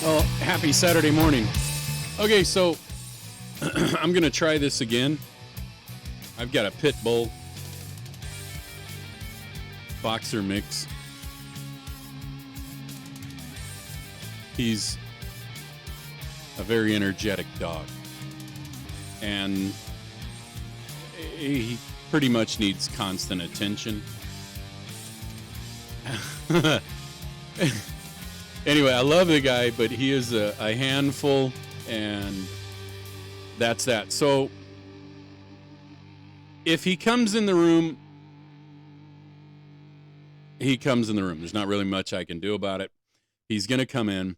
Well, happy Saturday morning. Okay, so I'm going to try this again. I've got a pit bull boxer mix. He's a very energetic dog. And he pretty much needs constant attention. Anyway, I love the guy, but he is a handful, and that's that. So if he comes in the room, he comes in the room. There's not really much I can do about it. He's going to come in,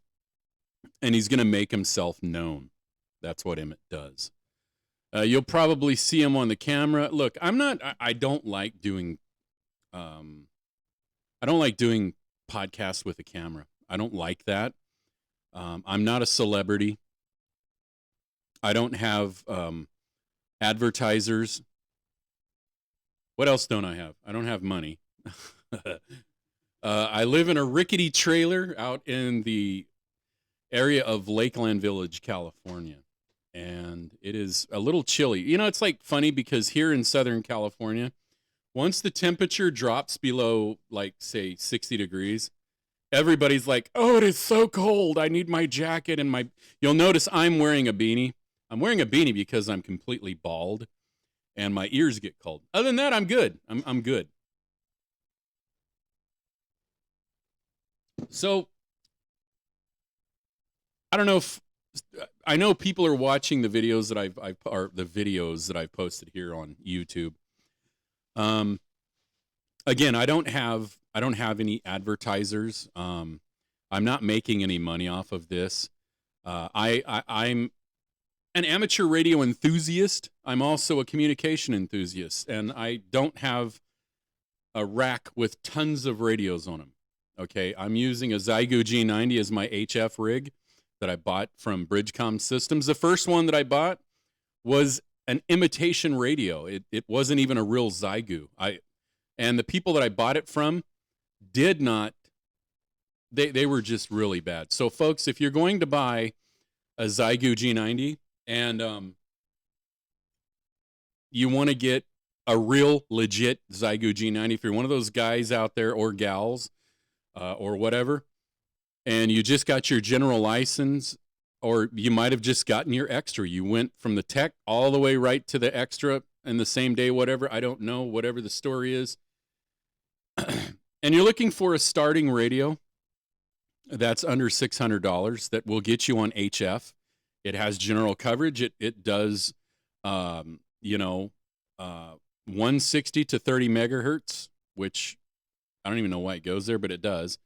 and he's going to make himself known. That's what Emmett does. You'll probably see him on the camera. Look, I don't like doing podcasts with a camera. I don't like that. I'm not a celebrity. I don't have advertisers. What else don't I have? I don't have money. I live in a rickety trailer out in the area of Lakeland Village, California. And it is a little chilly. You know, it's like funny because here in Southern California, once the temperature drops below, like, say, 60 degrees, everybody's like, oh, it is so cold. I need my jacket and my... You'll notice I'm wearing a beanie. I'm wearing a beanie because I'm completely bald and my ears get cold. Other than that, I'm good. I'm good. So, I don't know if... I know people are watching the videos that I've posted here on YouTube. Again, I don't have any advertisers. I'm not making any money off of this. I'm an amateur radio enthusiast. I'm also a communication enthusiast, and I don't have a rack with tons of radios on them. Okay, I'm using a Zygo G90 as my HF rig that I bought from Bridgecom Systems. The first one that I bought was an imitation radio. It wasn't even a real Zygo. And the people that I bought it from did not, they were just really bad. So folks, if you're going to buy a Zygo G90 and you want to get a real legit Zygo G90, if you're one of those guys out there or gals or whatever, and you just got your general license, or you might have just gotten your extra. You went from the tech all the way right to the extra in the same day, whatever. I don't know, whatever the story is. And you're looking for a starting radio that's under $600 that will get you on HF. It has general coverage. It does, 160 to 30 megahertz, which I don't even know why it goes there, but it does.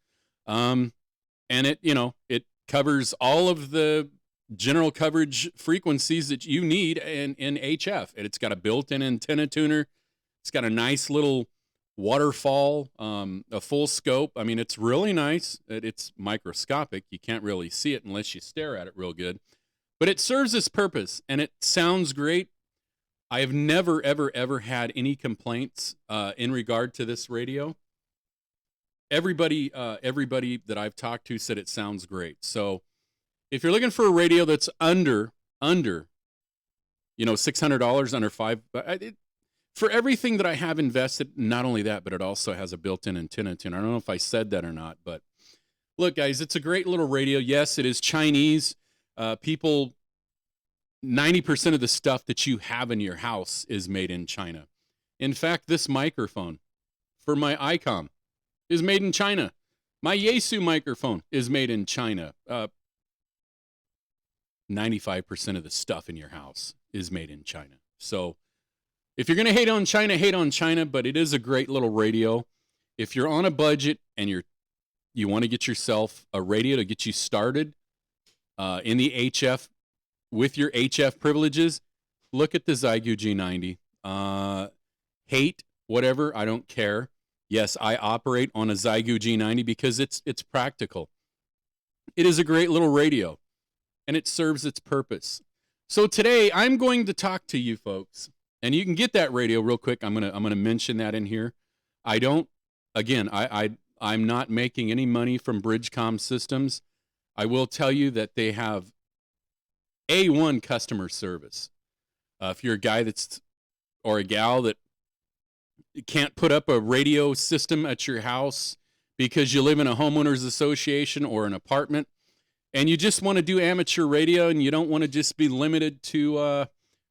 And it covers all of the general coverage frequencies that you need in HF. And it's got a built-in antenna tuner. It's got a nice little waterfall, a full scope. I mean, it's really nice. It's microscopic. You can't really see it unless you stare at it real good. But it serves its purpose, and it sounds great. I have never, ever, ever had any complaints in regard to this radio. Everybody that I've talked to said it sounds great. So if you're looking for a radio that's under $600, under $500, for everything that I have invested, not only that, but it also has a built-in antenna tuner. I don't know if I said that or not, but look, guys, it's a great little radio. Yes, it is Chinese. 90% of the stuff that you have in your house is made in China. In fact, this microphone for my ICOM is made in China. My Yaesu microphone is made in China. 95% of the stuff in your house is made in China. So if you're going to hate on China, but it is a great little radio. If you're on a budget and you want to get yourself a radio to get you started in the HF with your HF privileges, look at the Zygo G90. Hate, whatever, I don't care. Yes, I operate on a Zygo G90 because it's practical. It is a great little radio, and it serves its purpose. So today I'm going to talk to you folks, and you can get that radio real quick. I'm gonna mention that in here. I'm not making any money from Bridgecom Systems. I will tell you that they have A1 customer service. If you're a guy that's or a gal that can't put up a radio system at your house because you live in a homeowners association or an apartment, and you just want to do amateur radio and you don't want to just be limited to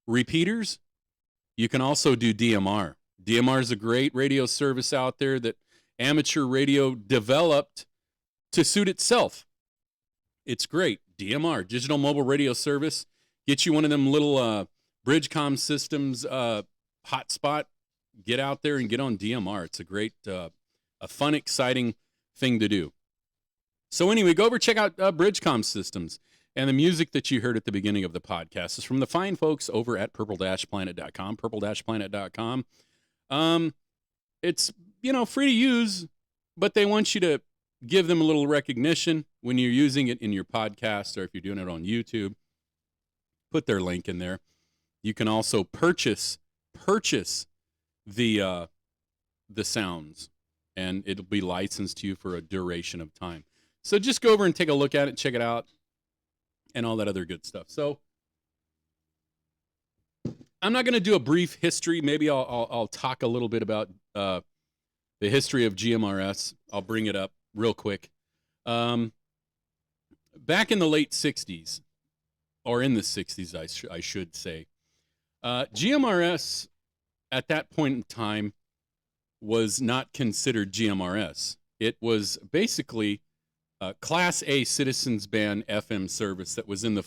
repeaters, you can also do DMR. DMR is a great radio service out there that amateur radio developed to suit itself. It's great. DMR, Digital Mobile Radio Service. Get you one of them little Bridgecom systems hotspot. Get out there and get on DMR. It's a great, a fun, exciting thing to do. So anyway, go over check out Bridgecom systems. And the music that you heard at the beginning of the podcast is from the fine folks over at purple-planet.com, purple-planet.com. It's, free to use, but they want you to give them a little recognition when you're using it in your podcast or if you're doing it on YouTube. Put their link in there. You can also purchase the sounds, and it'll be licensed to you for a duration of time. So just go over and take a look at it, check it out, and all that other good stuff. So I'm not going to do a brief history. Maybe I'll talk a little bit about the history of GMRS. I'll bring it up real quick. Back in the late 60s, or in the 60s, I should say, GMRS at that point in time was not considered GMRS. It was basically Class A citizens band FM service that was in the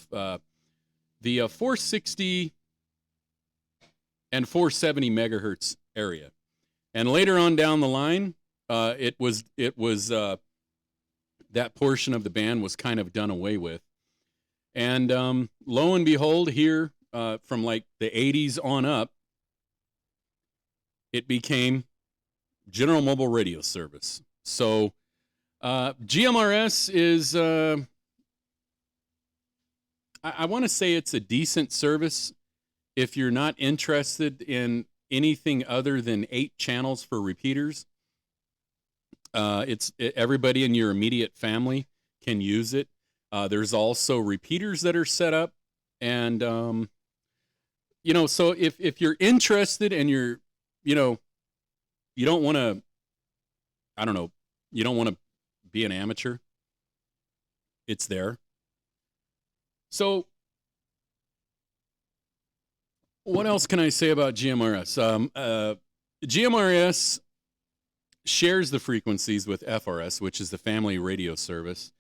460 and 470 megahertz area. And later on down the line, it was that portion of the band was kind of done away with. And lo and behold, here from like the 80s on up, it became General Mobile Radio Service. So GMRS is, I want to say it's a decent service if you're not interested in anything other than 8 channels for repeaters. Everybody in your immediate family can use it. There's also repeaters that are set up, and so if you're interested and you're, you don't want to, you don't want to be an amateur, it's there. So what else can I say about GMRS? GMRS shares the frequencies with FRS, which is the family radio service.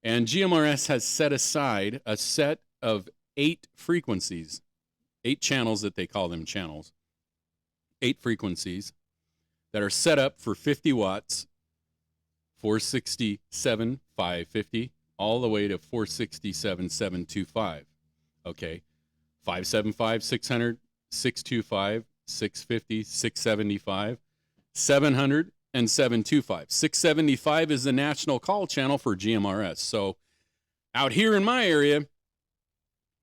And GMRS has set aside a set of 8 frequencies, 8 channels that they call them channels, 8 frequencies that are set up for 50 watts, 467, 550, all the way to 467, 725. Okay. 575, 600, 625, 650, 675, 700, and 725. 675 is the national call channel for GMRS. So out here in my area,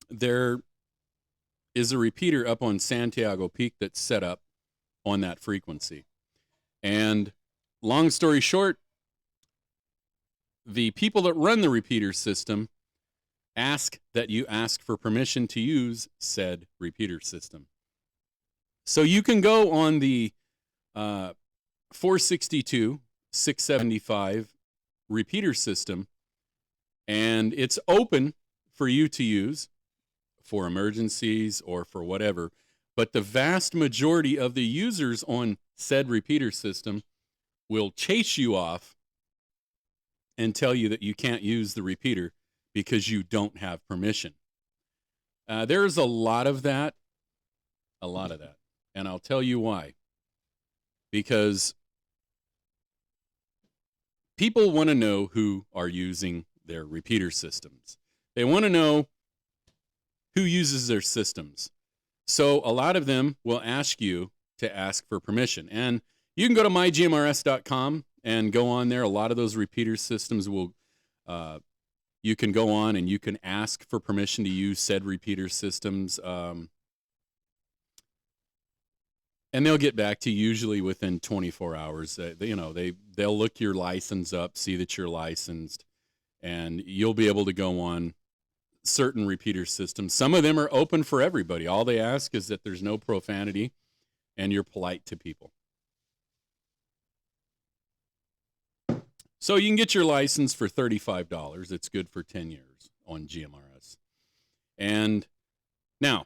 there is a repeater up on Santiago Peak that's set up on that frequency. And long story short, the people that run the repeater system ask that you ask for permission to use said repeater system. So you can go on the 462, 675 repeater system, and it's open for you to use for emergencies or for whatever. But the vast majority of the users on said repeater system will chase you off and tell you that you can't use the repeater because you don't have permission. There's a lot of that, and I'll tell you why. Because people want to know who are using their repeater systems. They want to know who uses their systems. So a lot of them will ask you to ask for permission. And you can go to mygmrs.com and go on there. A lot of those repeater systems will, you can go on and you can ask for permission to use said repeater systems. And they'll get back to you usually within 24 hours. They'll look your license up, see that you're licensed, and you'll be able to go on certain repeater systems. Some of them are open for everybody. All they ask is that there's no profanity and you're polite to people. So you can get your license for $35. It's good for 10 years on GMRS. And now,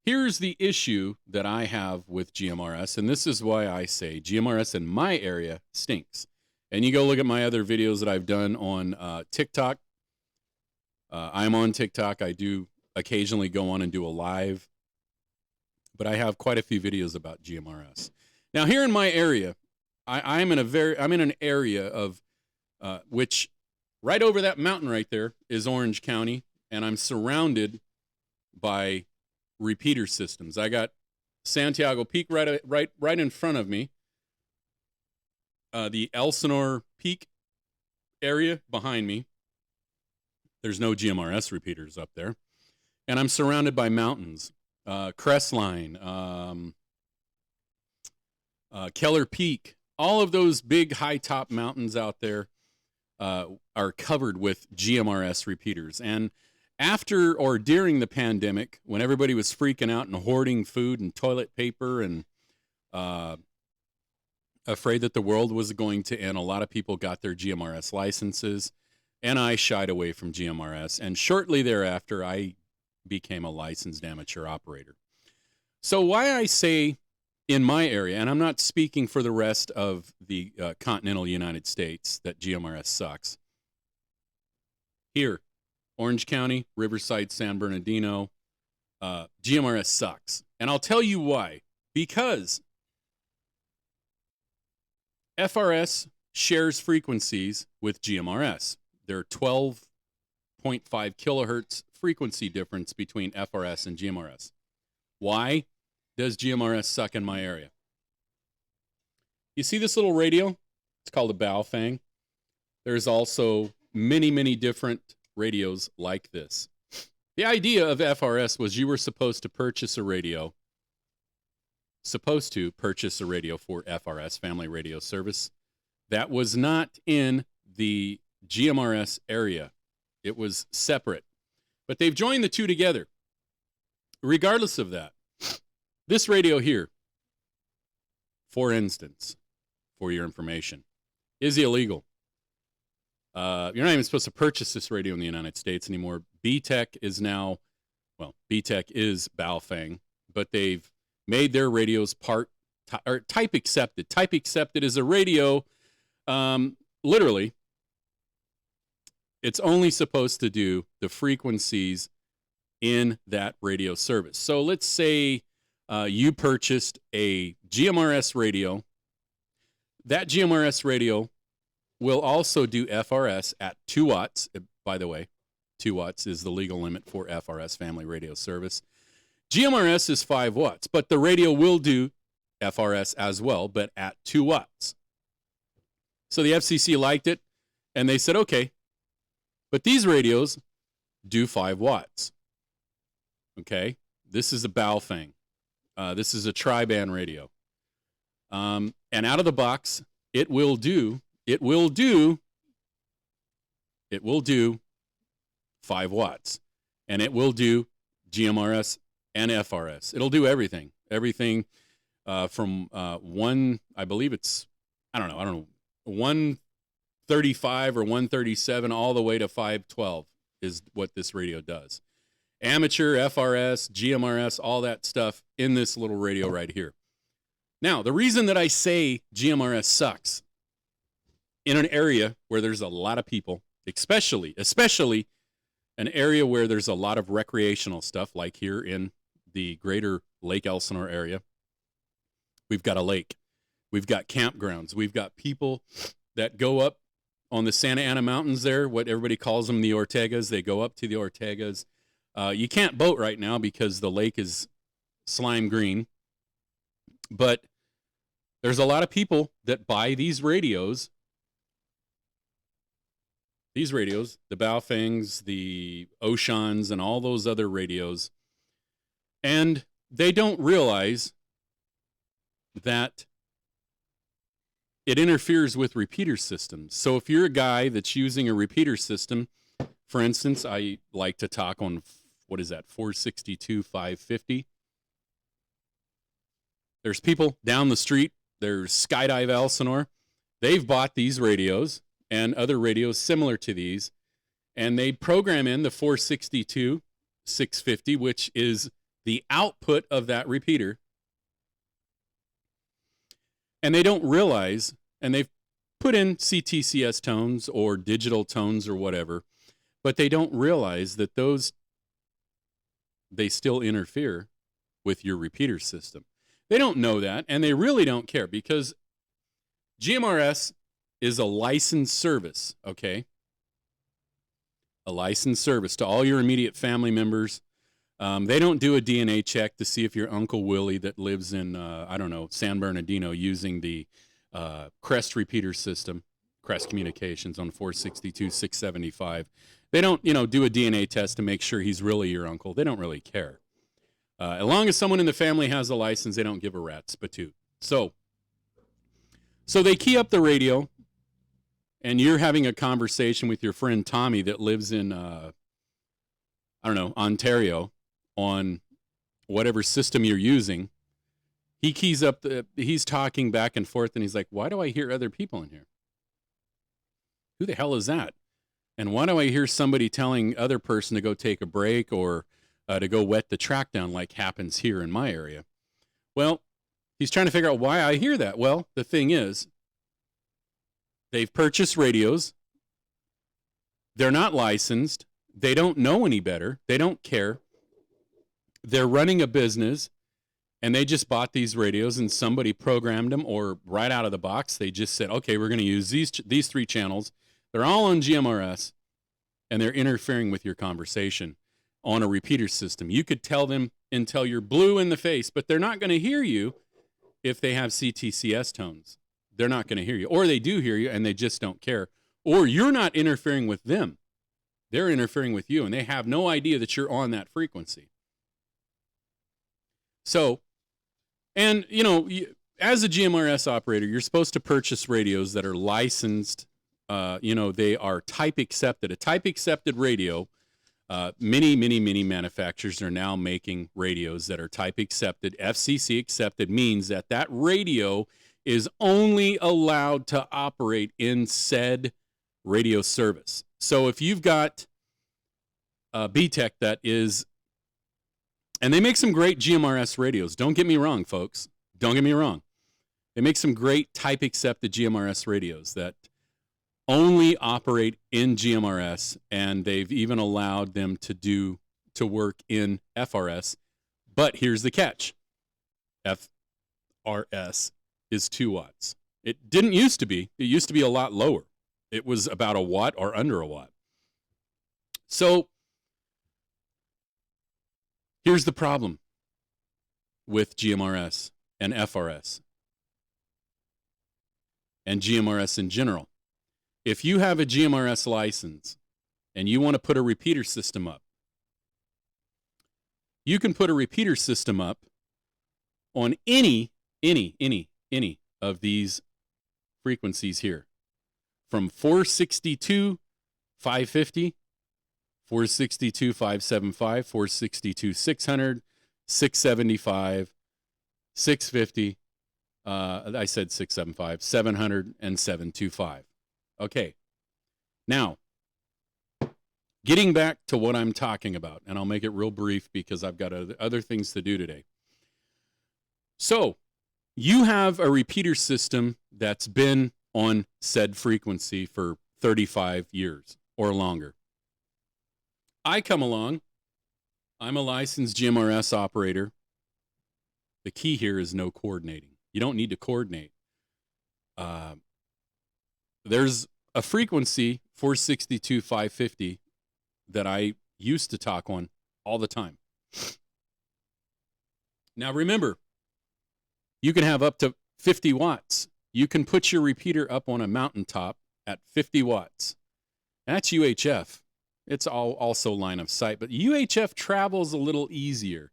here's the issue that I have with GMRS, and this is why I say GMRS in my area stinks. And you go look at my other videos that I've done on TikTok. I'm on TikTok. I do occasionally go on and do a live, but I have quite a few videos about GMRS. Now, here in my area, I'm in an area of which right over that mountain right there is Orange County, and I'm surrounded by repeater systems. I got Santiago Peak right in front of me. The Elsinore Peak area behind me. There's no GMRS repeaters up there, and I'm surrounded by mountains. Crestline, Keller Peak. All of those big high top mountains out there are covered with GMRS repeaters. And after or during the pandemic, when everybody was freaking out and hoarding food and toilet paper and afraid that the world was going to end, a lot of people got their GMRS licenses, and I shied away from GMRS. And shortly thereafter, I became a licensed amateur operator. So why I say in my area, and I'm not speaking for the rest of the continental United States, that GMRS sucks. Here, Orange County, Riverside, San Bernardino, GMRS sucks. And I'll tell you why. Because FRS shares frequencies with GMRS. There are 12.5 kilohertz frequency difference between FRS and GMRS. Why does GMRS suck in my area? You see this little radio? It's called a Baofeng. There's also many, many different radios like this. The idea of FRS was you were supposed to purchase a radio for FRS, Family Radio Service. That was not in the GMRS area. It was separate. But they've joined the two together. Regardless of that, this radio here, for instance, for your information, is illegal. You're not even supposed to purchase this radio in the United States anymore. BTEC is Baofeng, but they've made their radios type accepted. Type accepted is a radio, literally, it's only supposed to do the frequencies in that radio service. So let's say you purchased a GMRS radio. That GMRS radio will also do FRS at 2 watts. By the way, 2 watts is the legal limit for FRS, Family Radio Service. GMRS is 5 watts, but the radio will do FRS as well, but at 2 watts. So the FCC liked it, and they said, okay, but these radios do 5 watts. Okay, this is a Baofeng. This is a tri-band radio. And out of the box, it will do 5 watts. And it will do GMRS and FRS. It'll do everything. Everything from I believe it's, I don't know, 135 or 137 all the way to 512 is what this radio does. Amateur, FRS, GMRS, all that stuff in this little radio right here. Now, the reason that I say GMRS sucks in an area where there's a lot of people, especially an area where there's a lot of recreational stuff, like here in the greater Lake Elsinore area. We've got a lake. We've got campgrounds. We've got people that go up on the Santa Ana Mountains there, what everybody calls them, the Ortegas. They go up to the Ortegas. You can't boat right now because the lake is slime green. But there's a lot of people that buy these radios, the Baofengs, the Oshans, and all those other radios, and they don't realize that it interferes with repeater systems. So if you're a guy that's using a repeater system, for instance, I like to talk on, what is that, 462, 550. There's people down the street, there's Skydive Elsinore. They've bought these radios and other radios similar to these, and they program in the 462, 650, which is the output of that repeater. And they don't realize, and they've put in CTCS tones or digital tones or whatever, but they don't realize that they still interfere with your repeater system. They don't know that, and they really don't care, because GMRS is a licensed service, okay? A licensed service to all your immediate family members. They don't do a DNA check to see if your Uncle Willie that lives in, San Bernardino, using the Crest repeater system, Crest Communications on 462, 675. They don't, do a DNA test to make sure he's really your uncle. They don't really care. As long as someone in the family has a license, they don't give a rat's patoot. So they key up the radio, and you're having a conversation with your friend Tommy that lives in, Ontario, on whatever system you're using. He keys up, he's talking back and forth, and he's like, why do I hear other people in here? Who the hell is that? And why do I hear somebody telling other person to go take a break or to go wet the track down, like happens here in my area? Well, he's trying to figure out why I hear that. Well, the thing is, they've purchased radios. They're not licensed. They don't know any better. They don't care. They're running a business, and they just bought these radios, and somebody programmed them, or right out of the box, they just said, okay, we're going to use these three channels. They're all on GMRS, and they're interfering with your conversation on a repeater system. You could tell them until you're blue in the face, but they're not going to hear you if they have CTCS tones. They're not going to hear you. Or they do hear you, and they just don't care. Or you're not interfering with them. They're interfering with you, and they have no idea that you're on that frequency. So, and, as a GMRS operator, you're supposed to purchase radios that are licensed. They are type accepted. A type accepted radio, many manufacturers are now making radios that are type accepted. FCC accepted means that radio is only allowed to operate in said radio service. So if you've got BTEC that is, and they make some great GMRS radios. Don't get me wrong, folks. Don't get me wrong. They make some great type accepted GMRS radios that only operate in GMRS, and they've even allowed them to work in FRS. But here's the catch. FRS is 2 watts. It didn't used to be. It used to be a lot lower. It was about a watt or under a watt. So here's the problem with GMRS and FRS and GMRS in general. If you have a GMRS license and you want to put a repeater system up, you can put a repeater system up on any of these frequencies here, from 462, 550, 462, 575, 462, 600, 675, 650, I said 675, 700, and 725. Okay, now, getting back to what I'm talking about, and I'll make it real brief because I've got other things to do today. So, you have a repeater system that's been on said frequency for 35 years or longer. I come along, I'm a licensed GMRS operator. The key here is no coordinating. You don't need to coordinate. There's a frequency, 462, 550, that I used to talk on all the time. Now remember, you can have up to 50 watts. You can put your repeater up on a mountaintop at 50 watts. And that's UHF. It's also line of sight, but UHF travels a little easier.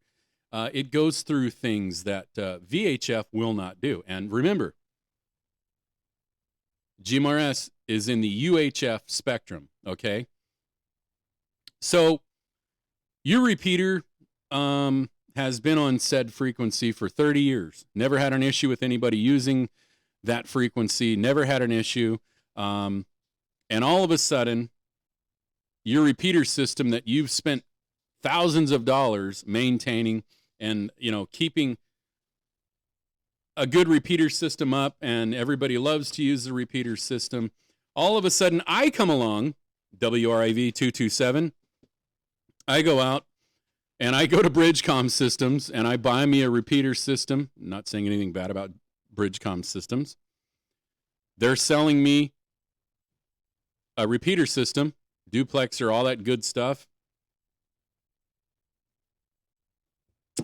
It goes through things that VHF will not do. And remember, GMRS is in the UHF spectrum, okay? So your repeater has been on said frequency for 30 years. Never had an issue with anybody using that frequency, never had an issue. And all of a sudden, your repeater system that you've spent thousands of dollars maintaining and, keeping a good repeater system up, and everybody loves to use the repeater system. All of a sudden, I come along, WRIV 227. I go out and I go to Bridgecom Systems and I buy me a repeater system. I'm not saying anything bad about Bridgecom Systems. They're selling me a repeater system, duplexer, all that good stuff,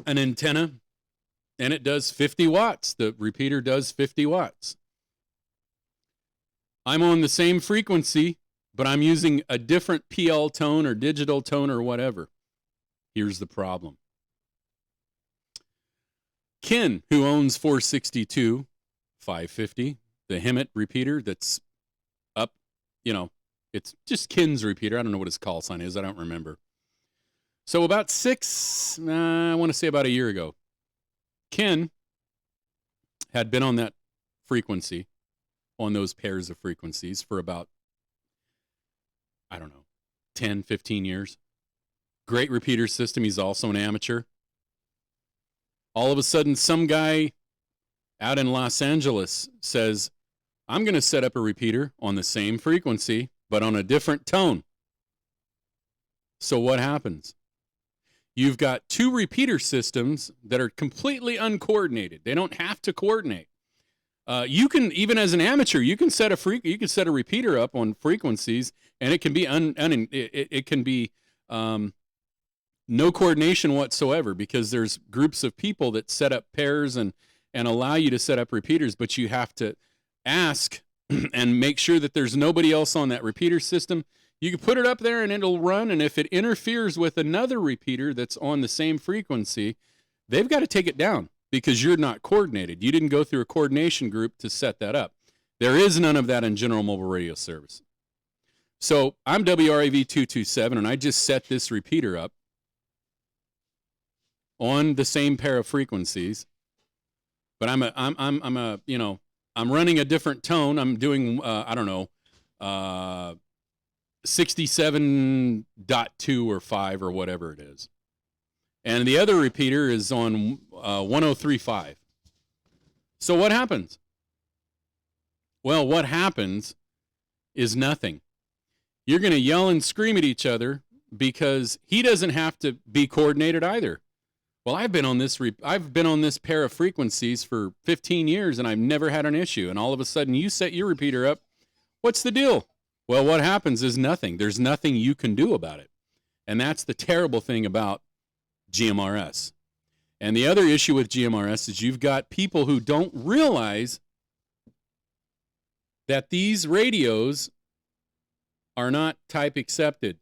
an antenna, and it does 50 watts. The repeater does 50 watts. I'm on the same frequency, but I'm using a different PL tone or digital tone or whatever. Here's the problem. Ken, who owns 462, 550, the Hemet repeater that's up, it's just Ken's repeater. I don't know what his call sign is. I don't remember. So about I want to say about a year ago, Ken had been on that frequency, on those pairs of frequencies for about, 10, 15 years. Great repeater system. He's also an amateur. All of a sudden, some guy out in Los Angeles says, I'm going to set up a repeater on the same frequency, but on a different tone. So what happens? You've got two repeater systems that are completely uncoordinated. They don't have to coordinate. You can, even as an amateur, you can set a repeater up on frequencies, and it can be no coordination whatsoever, because there's groups of people that set up pairs and allow you to set up repeaters, but you have to ask and make sure that there's nobody else on that repeater system. You can put it up there and it'll run, and if it interferes with another repeater that's on the same frequency, they've got to take it down because you're not coordinated. You didn't go through a coordination group to set that up. There is none of that in General Mobile Radio Service. So I'm WRAV 227, and I just set this repeater up on the same pair of frequencies, but I'm running a different tone. I'm doing 67.2 or 5 or whatever it is. And the other repeater is on 103.5. So what happens? Well, what happens is nothing. You're going to yell and scream at each other because he doesn't have to be coordinated either. Well, I've been on this pair of frequencies for 15 years and I've never had an issue. And all of a sudden you set your repeater up. What's the deal? Well, what happens is nothing. There's nothing you can do about it. And that's the terrible thing about GMRS. And the other issue with GMRS is you've got people who don't realize that these radios are not type accepted.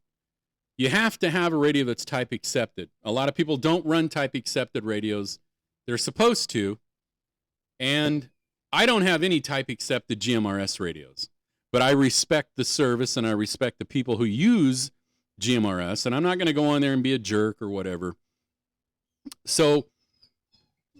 You have to have a radio that's type accepted. A lot of people don't run type accepted radios. They're supposed to. And I don't have any type accepted GMRS radios. But I respect the service and I respect the people who use GMRS. And I'm not going to go on there and be a jerk or whatever. So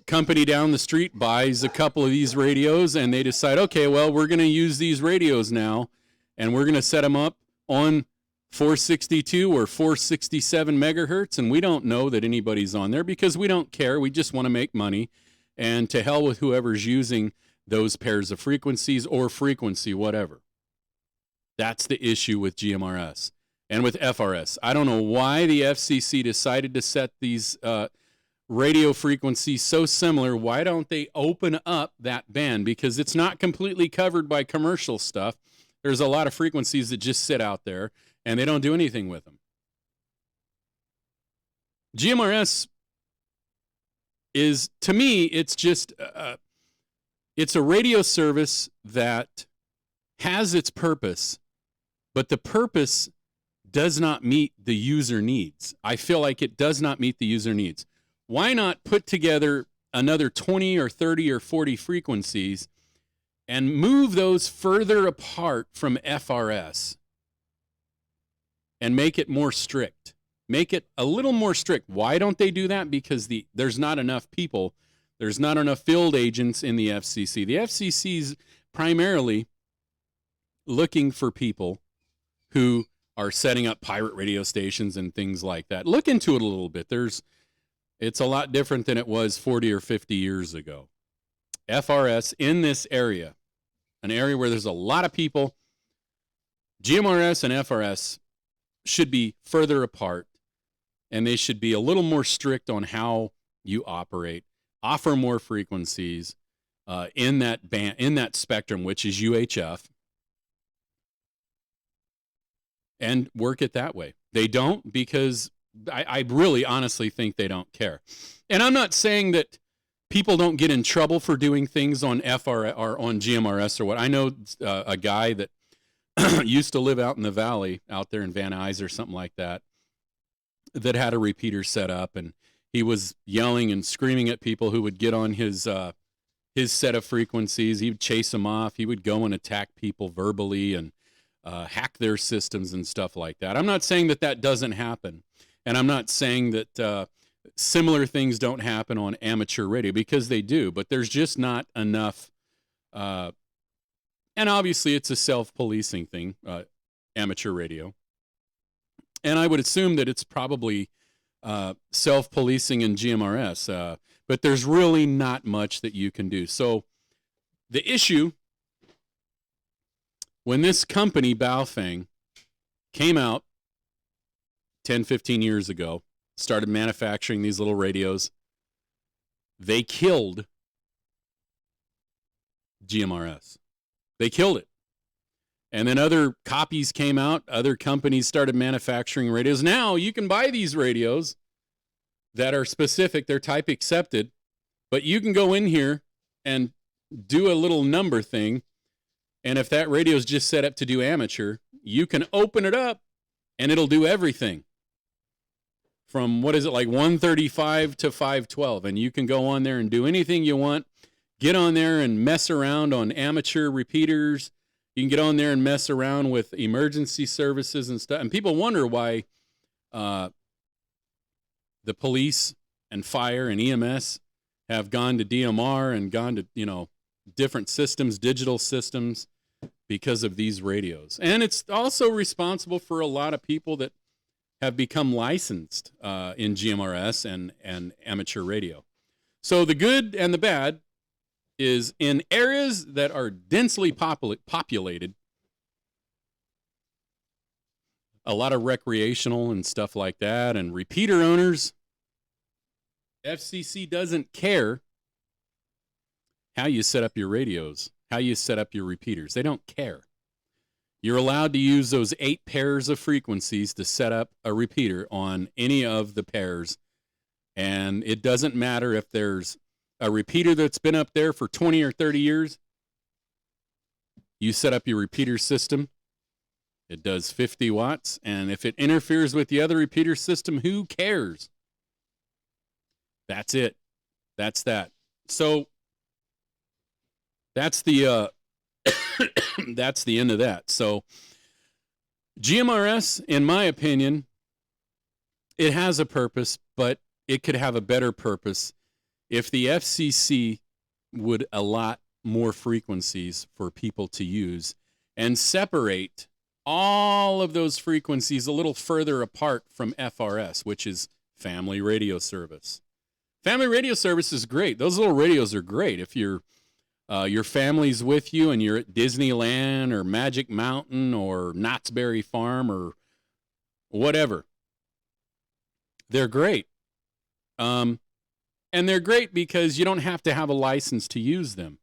company down the street buys a couple of these radios and they decide, okay, well, we're going to use these radios now and we're going to set them up on 462 or 467 megahertz, and we don't know that anybody's on there because we don't care. We just want to make money, and to hell with whoever's using those pairs of frequencies or frequency, whatever. That's the issue with GMRS and with FRS. I don't know why the FCC decided to set these radio frequencies so similar. Why don't they open up that band? Because it's not completely covered by commercial stuff. There's a lot of frequencies that just sit out there, and they don't do anything with them. GMRS is, to me, it's just, it's a radio service that has its purpose, but the purpose does not meet the user needs. I feel like it does not meet the user needs. Why not put together another 20 or 30 or 40 frequencies and move those further apart from FRS and make it more strict. Make it a little more strict. Why don't they do that? Because there's not enough people. There's not enough field agents in the FCC. The FCC's primarily looking for people who are setting up pirate radio stations and things like that. Look into it a little bit. It's a lot different than it was 40 or 50 years ago. FRS in this area, an area where there's a lot of people, GMRS and FRS should be further apart, and they should be a little more strict on how you operate, offer more frequencies in that band, in that spectrum, which is UHF, and work it that way. They don't, because I really honestly think they don't care. And I'm not saying that people don't get in trouble for doing things on FR or on GMRS or what. I know a guy that used to live out in the valley, out there in Van Nuys or something like that, that had a repeater set up, and he was yelling and screaming at people who would get on his set of frequencies. He would chase them off. He would go and attack people verbally and hack their systems and stuff like that. I'm not saying that that doesn't happen, and I'm not saying that similar things don't happen on amateur radio, because they do, but there's just not enough. And obviously, it's a self-policing thing, amateur radio. And I would assume that it's probably self-policing in GMRS, but there's really not much that you can do. So the issue, when this company, Baofeng, came out 10, 15 years ago, started manufacturing these little radios, they killed GMRS. They killed it. And then other copies came out. Other companies started manufacturing radios. Now you can buy these radios that are specific. They're type accepted. But you can go in here and do a little number thing. And if that radio is just set up to do amateur, you can open it up and it'll do everything. From, what is it, like 135 to 512. And you can go on there and do anything you want. Get on there and mess around on amateur repeaters. You can get on there and mess around with emergency services and stuff. And people wonder why the police and fire and EMS have gone to DMR and gone to, different systems, digital systems, because of these radios. And it's also responsible for a lot of people that have become licensed in GMRS and amateur radio. So the good and the bad is, in areas that are densely populated, a lot of recreational and stuff like that, and repeater owners, FCC doesn't care how you set up your radios, how you set up your repeaters. They don't care. You're allowed to use those 8 pairs of frequencies to set up a repeater on any of the pairs, and it doesn't matter if there's a repeater that's been up there for 20 or 30 years. You set up your repeater system. It does 50 watts. And if it interferes with the other repeater system, who cares? That's it. That's that. So that's the that's the end of that. So GMRS, in my opinion, it has a purpose, but it could have a better purpose if the FCC would allot more frequencies for people to use and separate all of those frequencies a little further apart from FRS, which is Family Radio Service. Family Radio Service is great. Those little radios are great. If your family's with you and you're at Disneyland or Magic Mountain or Knott's Berry Farm or whatever, they're great. And they're great because you don't have to have a license to use them.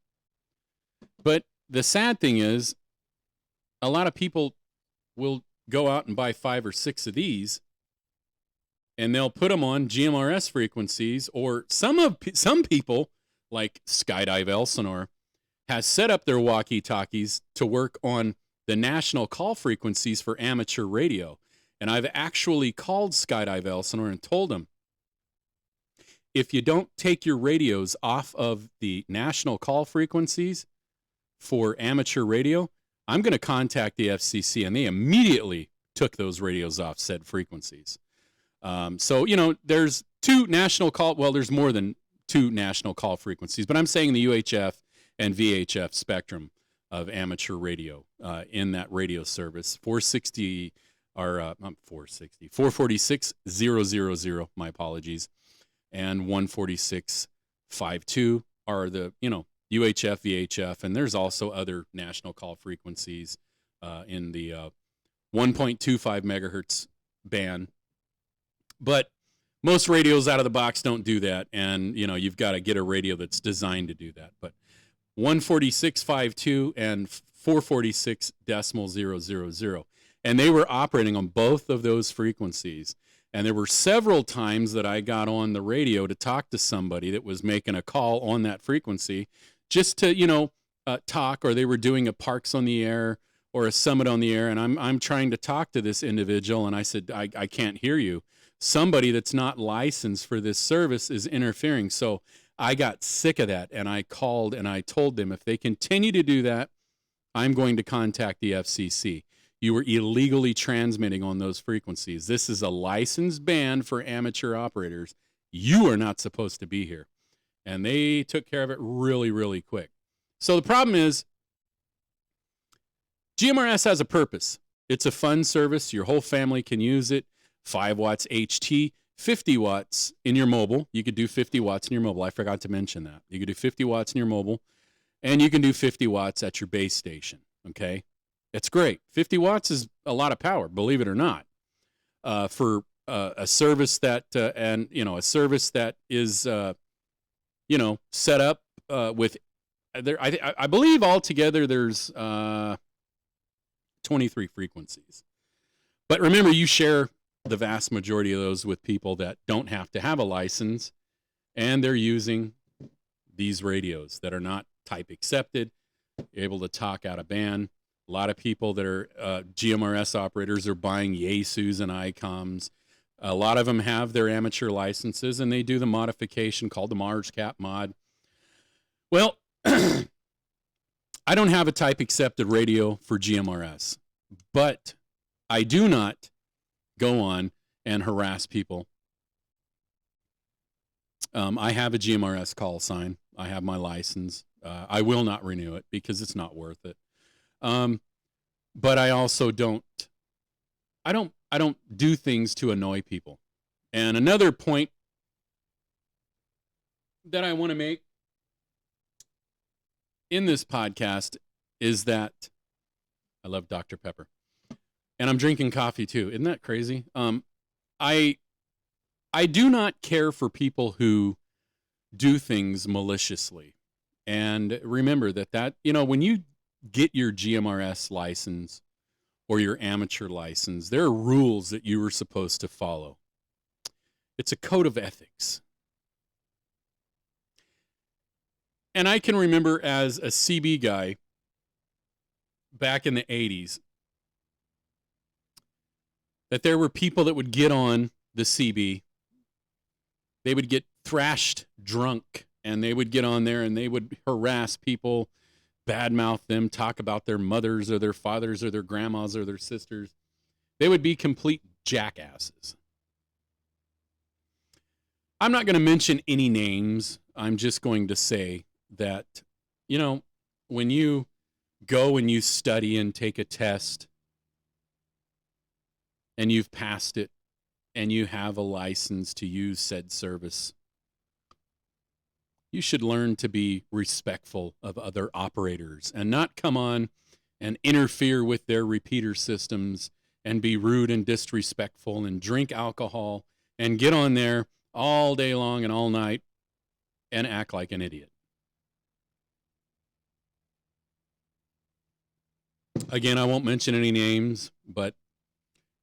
But the sad thing is, a lot of people will go out and buy 5 or 6 of these, and they'll put them on GMRS frequencies, or some people, like Skydive Elsinore, has set up their walkie-talkies to work on the national call frequencies for amateur radio. And I've actually called Skydive Elsinore and told them, if you don't take your radios off of the national call frequencies for amateur radio, I'm going to contact the FCC, and they immediately took those radios off said frequencies. So, there's there's more than 2 national call frequencies, but I'm saying the UHF and VHF spectrum of amateur radio in that radio service. 446,000, my apologies, and 146.52 are the, UHF, VHF, and there's also other national call frequencies in the 1.25 megahertz band. But most radios out of the box don't do that, and you've got to get a radio that's designed to do that. But 146.52 and 446.000, and they were operating on both of those frequencies. And there were several times that I got on the radio to talk to somebody that was making a call on that frequency, just to talk, or they were doing a Parks on the Air or a Summit on the Air, and I'm trying to talk to this individual, and I said, I can't hear you. Somebody that's not licensed for this service is interfering. So I got sick of that, and I called and I told them, if they continue to do that, I'm going to contact the FCC. You were illegally transmitting on those frequencies. This is a licensed band for amateur operators. You are not supposed to be here. And they took care of it really, really quick. So the problem is, GMRS has a purpose. It's a fun service. Your whole family can use it. 5 watts HT, 50 watts in your mobile. You could do 50 watts in your mobile. I forgot to mention that. You could do 50 watts in your mobile, and you can do 50 watts at your base station, okay? It's great. 50 watts is a lot of power, believe it or not, for a service that, a service that is, set up with, I believe altogether there's 23 frequencies. But remember, you share the vast majority of those with people that don't have to have a license, and they're using these radios that are not type accepted, able to talk out of band. A lot of people that are GMRS operators are buying Yaesus and ICOMs. A lot of them have their amateur licenses, and they do the modification called the Mars Cap mod. Well, I don't have a type accepted radio for GMRS, but I do not go on and harass people. I have a GMRS call sign. I have my license. I will not renew it because it's not worth it. But I also don't do things to annoy people. And another point that I want to make in this podcast is that I love Dr. Pepper. And I'm drinking coffee too. Isn't that crazy? I do not care for people who do things maliciously. And remember that when you get your GMRS license or your amateur license, there are rules that you were supposed to follow. It's a code of ethics. And I can remember as a CB guy back in the 80s that there were people that would get on the CB. They would get thrashed drunk, and they would get on there and they would harass people, badmouth them, talk about their mothers or their fathers or their grandmas or their sisters. They would be complete jackasses. I'm not going to mention any names. I'm just going to say that, when you go and you study and take a test and you've passed it and you have a license to use said service, you should learn to be respectful of other operators and not come on and interfere with their repeater systems and be rude and disrespectful and drink alcohol and get on there all day long and all night and act like an idiot. Again, I won't mention any names, but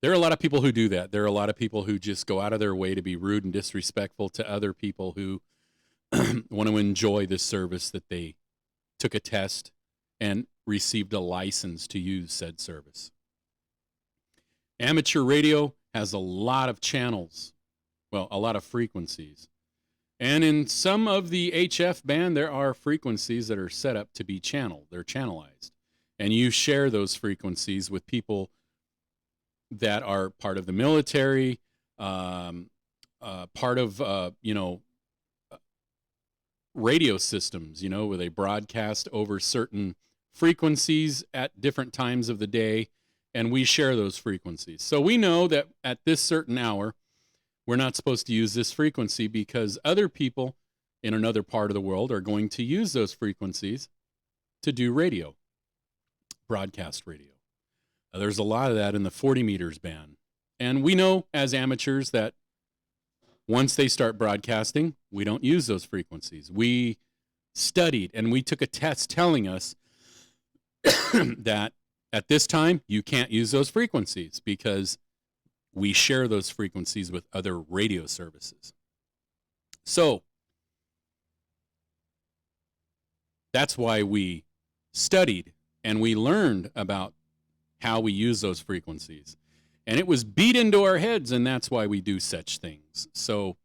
there are a lot of people who do that. There are a lot of people who just go out of their way to be rude and disrespectful to other people who want to enjoy this service that they took a test and received a license to use said service. Amateur radio has a lot of channels, well, a lot of frequencies. And in some of the HF band, there are frequencies that are set up to be channeled. They're channelized. And you share those frequencies with people that are part of the military, part of, radio systems, where they broadcast over certain frequencies at different times of the day, and we share those frequencies. So we know that at this certain hour, we're not supposed to use this frequency because other people in another part of the world are going to use those frequencies to do radio, broadcast radio. There's a lot of that in the 40 meters band. And we know as amateurs that once they start broadcasting, we don't use those frequencies. We studied and we took a test telling us that at this time, you can't use those frequencies because we share those frequencies with other radio services. So that's why we studied and we learned about how we use those frequencies. And it was beat into our heads, and that's why we do such things. So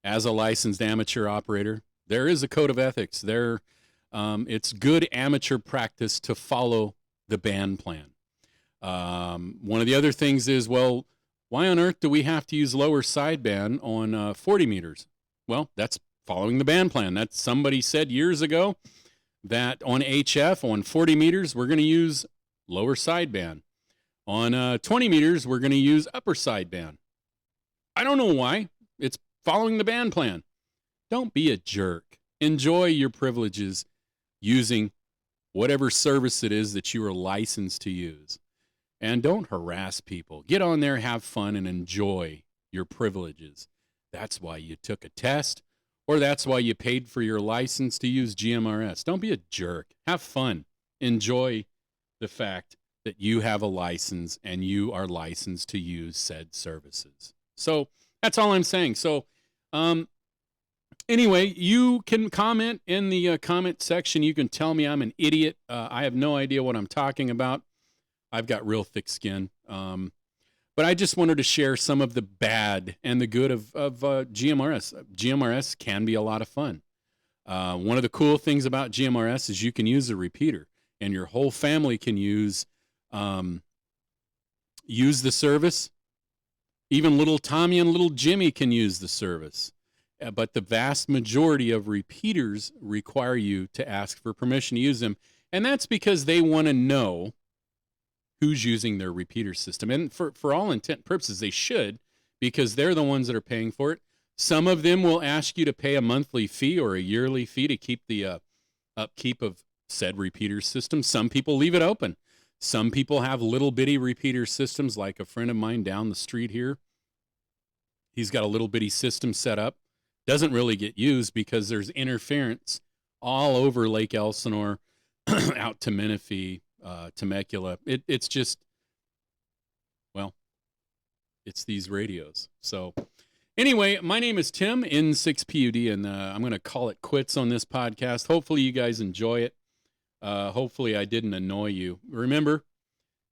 as a licensed amateur operator, there is a code of ethics. It's good amateur practice to follow the band plan. One of the other things is, well, why on earth do we have to use lower sideband on 40 meters? Well, that's following the band plan. That's somebody said years ago that on HF, on 40 meters, we're going to use lower sideband. On 20 meters, we're going to use upper sideband. I don't know why. It's following the band plan. Don't be a jerk. Enjoy your privileges using whatever service it is that you are licensed to use. And don't harass people. Get on there, have fun, and enjoy your privileges. That's why you took a test, or that's why you paid for your license to use GMRS. Don't be a jerk. Have fun. Enjoy the fact that you have a license and you are licensed to use said services. So that's all I'm saying. So anyway, you can comment in the comment section. You can tell me I'm an idiot. I have no idea what I'm talking about. I've got real thick skin. But I just wanted to share some of the bad and the good of GMRS. GMRS can be a lot of fun. One of the cool things about GMRS is you can use a repeater, and your whole family can use the service. Even little Tommy and little Jimmy can use the service. But the vast majority of repeaters require you to ask for permission to use them. And that's because they want to know who's using their repeater system. And for all intent and purposes, they should, because they're the ones that are paying for it. Some of them will ask you to pay a monthly fee or a yearly fee to keep the upkeep of said repeater system. Some people leave it open. Some people have little bitty repeater systems, like a friend of mine down the street here. He's got a little bitty system set up. Doesn't really get used because there's interference all over Lake Elsinore, out to Menifee, Temecula. It's just, well, it's these radios. So anyway, my name is Tim, N6PUD, and I'm going to call it quits on this podcast. Hopefully you guys enjoy it. Hopefully I didn't annoy you. Remember,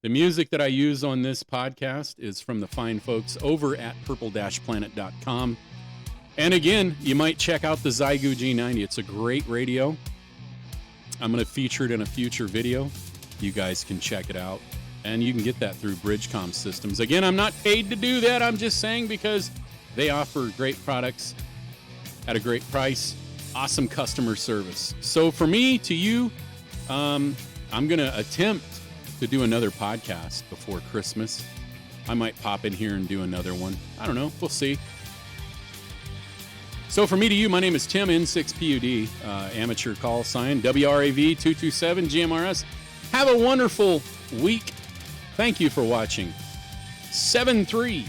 the music that I use on this podcast is from the fine folks over at purple-planet.com. And again, you might check out the Zygu G90. It's a great radio. I'm going to feature it in a future video. You guys can check it out. And you can get that through Bridgecom Systems. Again, I'm not paid to do that. I'm just saying because they offer great products at a great price. Awesome customer service. So for me to you, I'm going to attempt to do another podcast before Christmas. I might pop in here and do another one. I don't know. We'll see. So for me to you, my name is Tim, N6PUD, amateur call sign, WRAV 227 GMRS. Have a wonderful week. Thank you for watching. 7-3.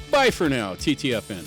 Bye for now, TTFN.